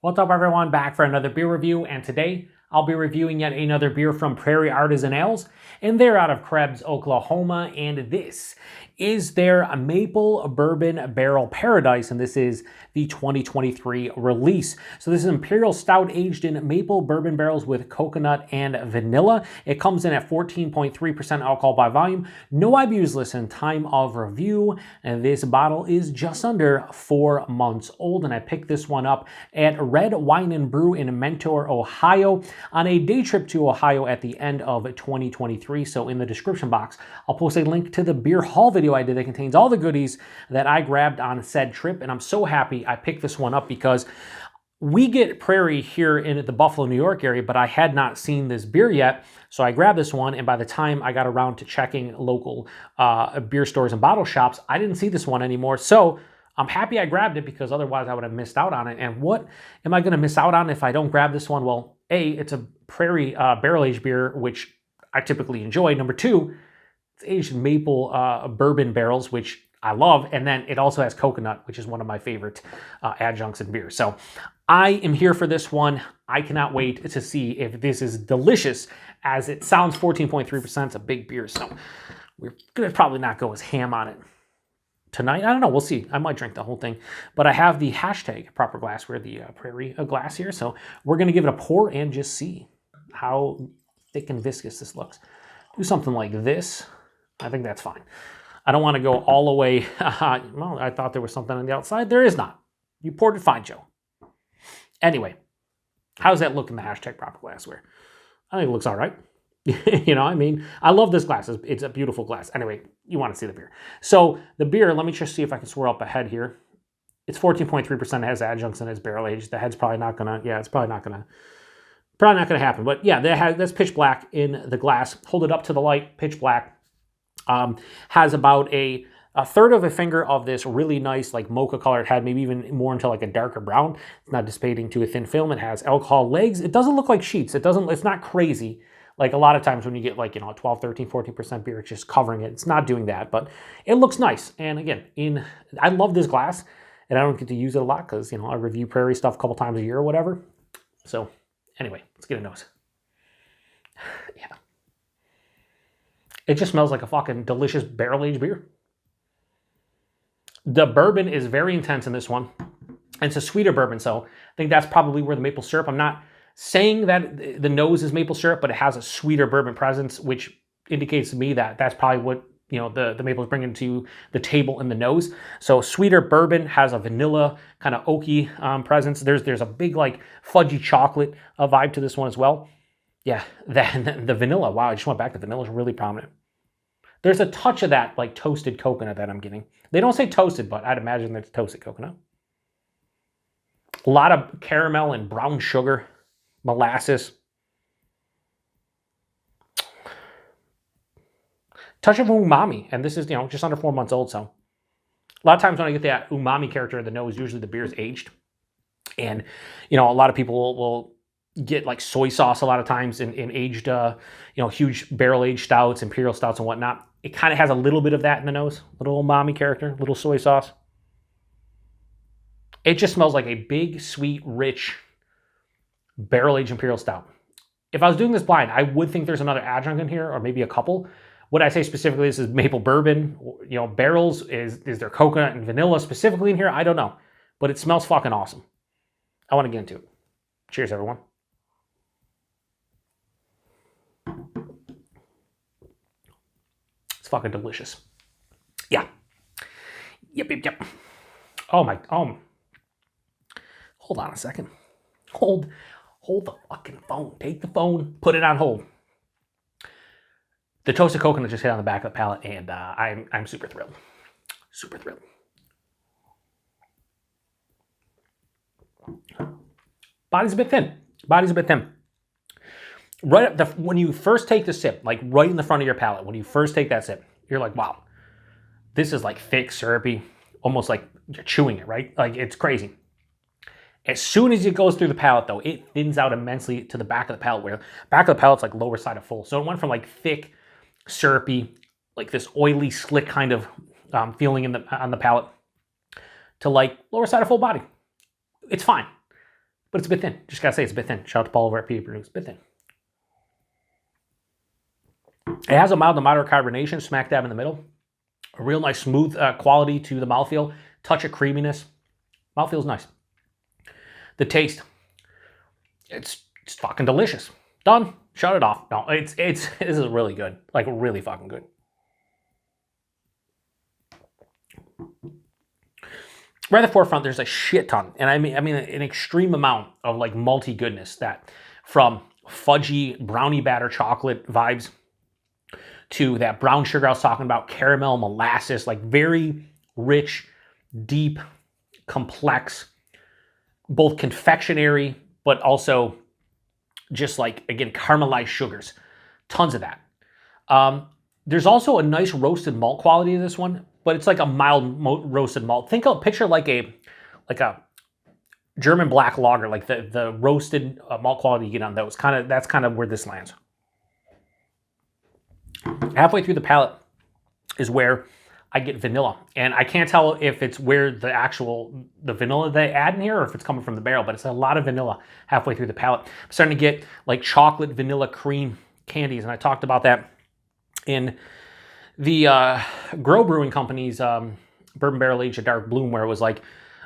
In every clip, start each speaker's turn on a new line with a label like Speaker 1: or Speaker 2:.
Speaker 1: What's up everyone, back for another beer review, and today I'll be reviewing yet another beer from Prairie Artisan Ales, and they're out of Krebs, Oklahoma, and this is their Maple Bourbon Barrel Paradise, and this is the 2023 release. So this is Imperial Stout aged in maple bourbon barrels with coconut and vanilla. It comes in at 14.3% alcohol by volume, no IBUs listed, time of review, and this bottle is just under 4 months old, and I picked this one up at Red Wine and Brew in Mentor, Ohio, on a day trip to Ohio at the end of 2023. So in the description box, I'll post a link to the beer haul video I did that contains all the goodies that I grabbed on said trip, and I'm so happy I picked this one up because we get Prairie here in the Buffalo, New York area, but I had not seen this beer yet, so I grabbed this one, and by the time I got around to checking local beer stores and bottle shops, I didn't see this one anymore, so I'm happy I grabbed it because otherwise I would have missed out on it. And what am I going to miss out on if I don't grab this one? Well, A, it's a Prairie barrel-aged beer, which I typically enjoy. Number two, it's aged in maple bourbon barrels, which I love, and then it also has coconut, which is one of my favorite adjuncts in beer. So I am here for this one. I cannot wait to see if this is delicious, as it sounds. 14.3%, it's a big beer, so we're going to probably not go as ham on it tonight. I don't know, we'll see. I might drink the whole thing, but I have the hashtag proper glassware, the Prairie glass here, so we're going to give it a pour and just see how thick and viscous this looks. Do something like this. I think that's fine. I don't want to go all the way. Well, I thought there was something on the outside. There is not. You poured it fine, Joe. Anyway, how's that look in the hashtag proper glassware? I think it looks all right. You know, I mean, I love this glass. It's a beautiful glass. Anyway, you want to see the beer. So the beer, let me just see if I can swirl up ahead here. It's 14.3%. It has adjuncts and it's barrel aged. The head's probably not gonna. Yeah, it's probably not gonna happen. But yeah, that's pitch black in the glass. Hold it up to the light. Pitch black. Has about a third of a finger of this really nice, like mocha colored head, maybe even more into like a darker brown. It's not dissipating to a thin film. It has alcohol legs. It doesn't look like sheets. It's not crazy. Like a lot of times when you get like, 12, 13, 14% beer, it's just covering it. It's not doing that, but it looks nice. And again, I love this glass, and I don't get to use it a lot because, I review Prairie stuff a couple times a year or whatever. So anyway, let's get a nose. Yeah. It just smells like a fucking delicious barrel-aged beer. The bourbon is very intense in this one. And it's a sweeter bourbon, so I think that's probably where the maple syrup, I'm not saying that the nose is maple syrup, but it has a sweeter bourbon presence, which indicates to me that that's probably what the maple is bringing to the table in the nose. So sweeter bourbon has a vanilla kind of oaky presence. There's a big like fudgy chocolate vibe to this one as well. Yeah, then the vanilla. Wow, I just went back. The vanilla is really prominent. There's a touch of that like toasted coconut that I'm getting. They don't say toasted, but I'd imagine that's toasted coconut. A lot of caramel and brown sugar. Molasses. Touch of umami, and this is just under 4 months old, so a lot of times when I get that umami character in the nose, usually the beer is aged, and a lot of people will get like soy sauce a lot of times in aged huge barrel aged stouts, imperial stouts and whatnot. It kind of has a little bit of that in the nose, little umami character, little soy sauce. It just smells like a big, sweet, rich barrel-aged imperial stout. If I was doing this blind, I would think there's another adjunct in here, or maybe a couple. Would I say specifically this is maple bourbon? Barrels, is there coconut and vanilla specifically in here? I don't know, but it smells fucking awesome. I want to get into it. Cheers, everyone. It's fucking delicious. Yeah. Yep. Oh. Hold on a second. Hold the fucking phone. Take the phone, put it on hold. The toasted coconut just hit on the back of the palate, and I'm super thrilled. Super thrilled. Body's a bit thin. Right up when you first take the sip, like right in the front of your palate, when you first take that sip, you're like, wow, this is like thick, syrupy, almost like you're chewing it, right? Like it's crazy. As soon as it goes through the palate, though, it thins out immensely to the back of the palate, where back of the palate's like lower side of full. So it went from like thick, syrupy, like this oily, slick kind of feeling on the palate, to like lower side of full body. It's fine. but it's a bit thin. Just gotta say it's a bit thin. Shout out to Paul over at PA Brew. It's a bit thin. It has a mild to moderate carbonation, smack dab in the middle. A real nice smooth quality to the mouthfeel. Touch of creaminess. Mouthfeel's nice. The taste, it's fucking delicious. Done. Shut it off. No, this is really good. Like really fucking good. Right at the forefront, there's a shit ton, and I mean an extreme amount of like malty goodness, that from fudgy brownie batter chocolate vibes to that brown sugar I was talking about, caramel, molasses, like very rich, deep, complex, both confectionery, but also just like, again, caramelized sugars. Tons of that. There's also a nice roasted malt quality to this one, but it's like a mild roasted malt. Picture like a German black lager, like the roasted malt quality you get on those. That's kind of where this lands. Halfway through the palate is where I get vanilla, and I can't tell if it's where the vanilla they add in here or if it's coming from the barrel, but it's a lot of vanilla halfway through the palate. I'm starting to get like chocolate vanilla cream candies, and I talked about that in the Grow Brewing Company's Bourbon Barrel Aged Dark Bloom, where it was like,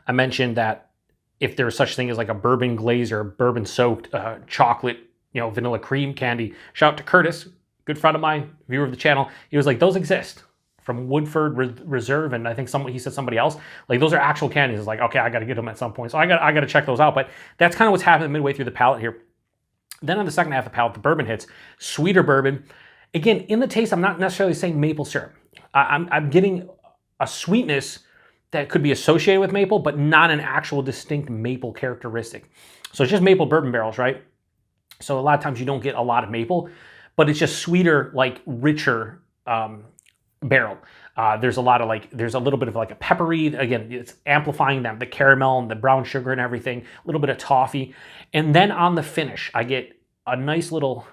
Speaker 1: I mentioned that if there's such thing as like a bourbon glaze or bourbon soaked chocolate, vanilla cream candy. Shout out to Curtis, good friend of mine, viewer of the channel. He was like, those exist from Woodford Reserve, and I think he said somebody else. Like, those are actual candies. It's like, okay, I got to get them at some point. So I got to check those out. But that's kind of what's happening midway through the palate here. Then on the second half of the palate, the bourbon hits. Sweeter bourbon. Again, in the taste, I'm not necessarily saying maple syrup. I'm getting a sweetness that could be associated with maple, but not an actual distinct maple characteristic. So it's just maple bourbon barrels, right? So a lot of times you don't get a lot of maple, but it's just sweeter, like richer barrel. There's a little bit of like a peppery, again, it's amplifying the caramel and the brown sugar and everything, a little bit of toffee. And then on the finish, I get a nice little,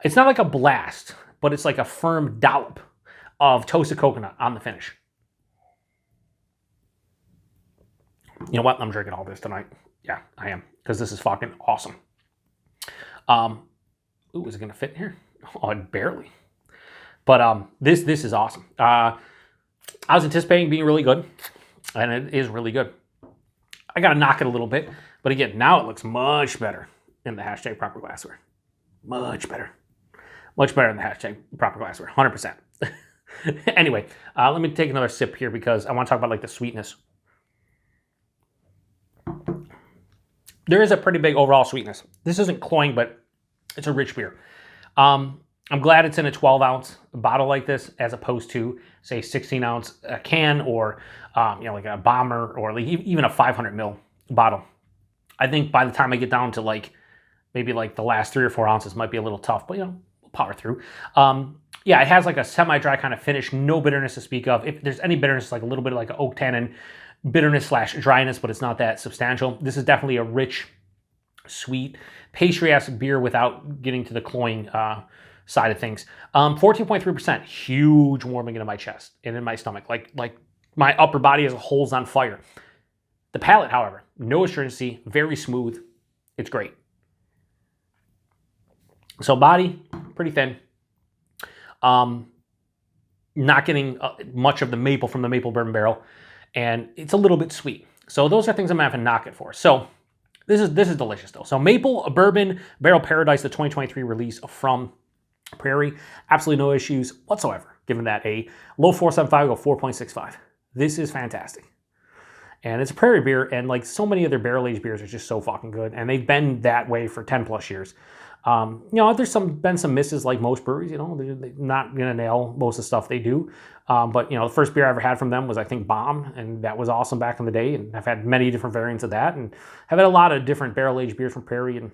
Speaker 1: it's not like a blast, but it's like a firm dollop of toasted coconut on the finish. You know what? I'm drinking all this tonight. Yeah, I am, because this is fucking awesome. Ooh, is it gonna fit in here? Oh, barely. But this is awesome. I was anticipating being really good, and it is really good. I gotta knock it a little bit, but again, now it looks much better in the hashtag proper glassware. Much better. Much better in the hashtag proper glassware, 100%. Anyway, let me take another sip here because I want to talk about like the sweetness. There is a pretty big overall sweetness. This isn't cloying, but it's a rich beer. I'm glad it's in a 12-ounce bottle like this, as opposed to, say, 16-ounce can, or like a bomber, or like even a 500 ml bottle. I think by the time I get down to like maybe like the last 3 or 4 ounces might be a little tough, but we'll power through. Yeah, it has like a semi-dry kind of finish, no bitterness to speak of. If there's any bitterness, like a little bit of like an oak tannin bitterness / dryness, but it's not that substantial. This is definitely a rich, sweet, pastry-esque beer without getting to the cloying side of things. 14.3%, huge warming into my chest and in my stomach. Like my upper body as a whole is on fire. The palate, however, no astringency, very smooth. It's great. So body, pretty thin. Not getting much of the maple from the maple bourbon barrel, and it's a little bit sweet. So those are things I'm gonna have to knock it for. So this is delicious though. So Maple Bourbon Barrel Paradise, the 2023 release from Prairie. Absolutely no issues whatsoever. Giving that a low 4.75, go 4.65. This is fantastic. And it's a Prairie beer, and like so many other barrel-aged beers are just so fucking good, and they've been that way for 10 plus years. There's been some misses like most breweries, they're not gonna nail most of the stuff they do. But the first beer I ever had from them was, I think, Bomb, and that was awesome back in the day, and I've had many different variants of that, and I've had a lot of different barrel-aged beers from Prairie, and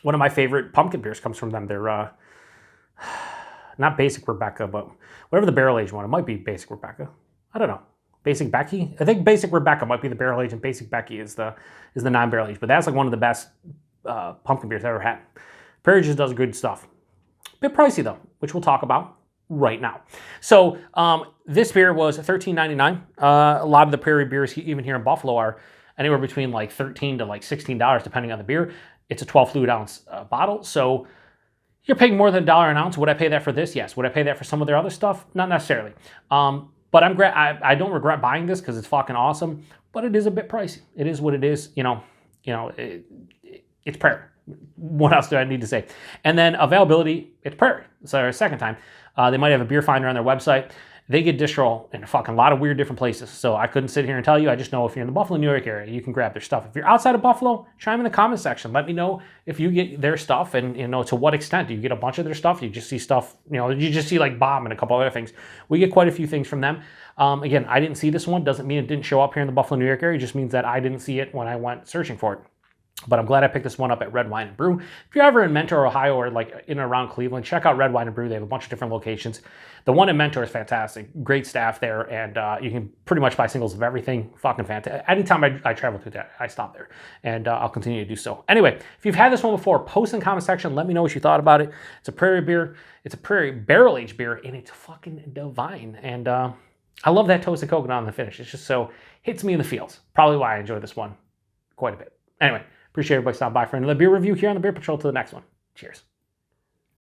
Speaker 1: one of my favorite pumpkin beers comes from them. They're not Basic Rebecca, but whatever the barrel-aged one, it might be Basic Rebecca. I don't know. Basic Becky? I think Basic Rebecca might be the barrel-aged, and Basic Becky is the non-barrel-aged, but that's like one of the best pumpkin beers I've ever had. Prairie just does good stuff. Bit pricey though, which we'll talk about right now. So this beer was $13.99. A lot of the Prairie beers, even here in Buffalo, are anywhere between like $13 to like $16 depending on the beer. It's a 12 fluid ounce bottle, so you're paying more than $1 an ounce. Would I pay that for this? Yes. Would I pay that for some of their other stuff? Not necessarily. But I don't regret buying this because it's fucking awesome. But it is a bit pricey. It is what it is. It's Prairie. What else do I need to say? And then availability, it's Prairie. So our second time, they might have a beer finder on their website. They get distro in a fucking lot of weird different places. So I couldn't sit here and tell you. I just know if you're in the Buffalo, New York area, you can grab their stuff. If you're outside of Buffalo, chime in the comment section. Let me know if you get their stuff and, to what extent. Do you get a bunch of their stuff? You just see stuff, you just see like Bomb and a couple other things. We get quite a few things from them. Again, I didn't see this one. Doesn't mean it didn't show up here in the Buffalo, New York area. It just means that I didn't see it when I went searching for it. But I'm glad I picked this one up at Red Wine and Brew. If you're ever in Mentor, Ohio, or like in and around Cleveland, check out Red Wine and Brew. They have a bunch of different locations. The one in Mentor is fantastic. Great staff there, and you can pretty much buy singles of everything. Fucking fantastic. Anytime I travel through that, I stop there, and I'll continue to do so. Anyway, if you've had this one before, post in the comment section. Let me know what you thought about it. It's a Prairie beer. It's a Prairie barrel-aged beer, and it's fucking divine. And I love that toasted coconut on the finish. It's just so hits me in the feels. Probably why I enjoy this one quite a bit. Anyway. Appreciate everybody stopping by for another beer review here on the Beer Patrol. To the next one. Cheers.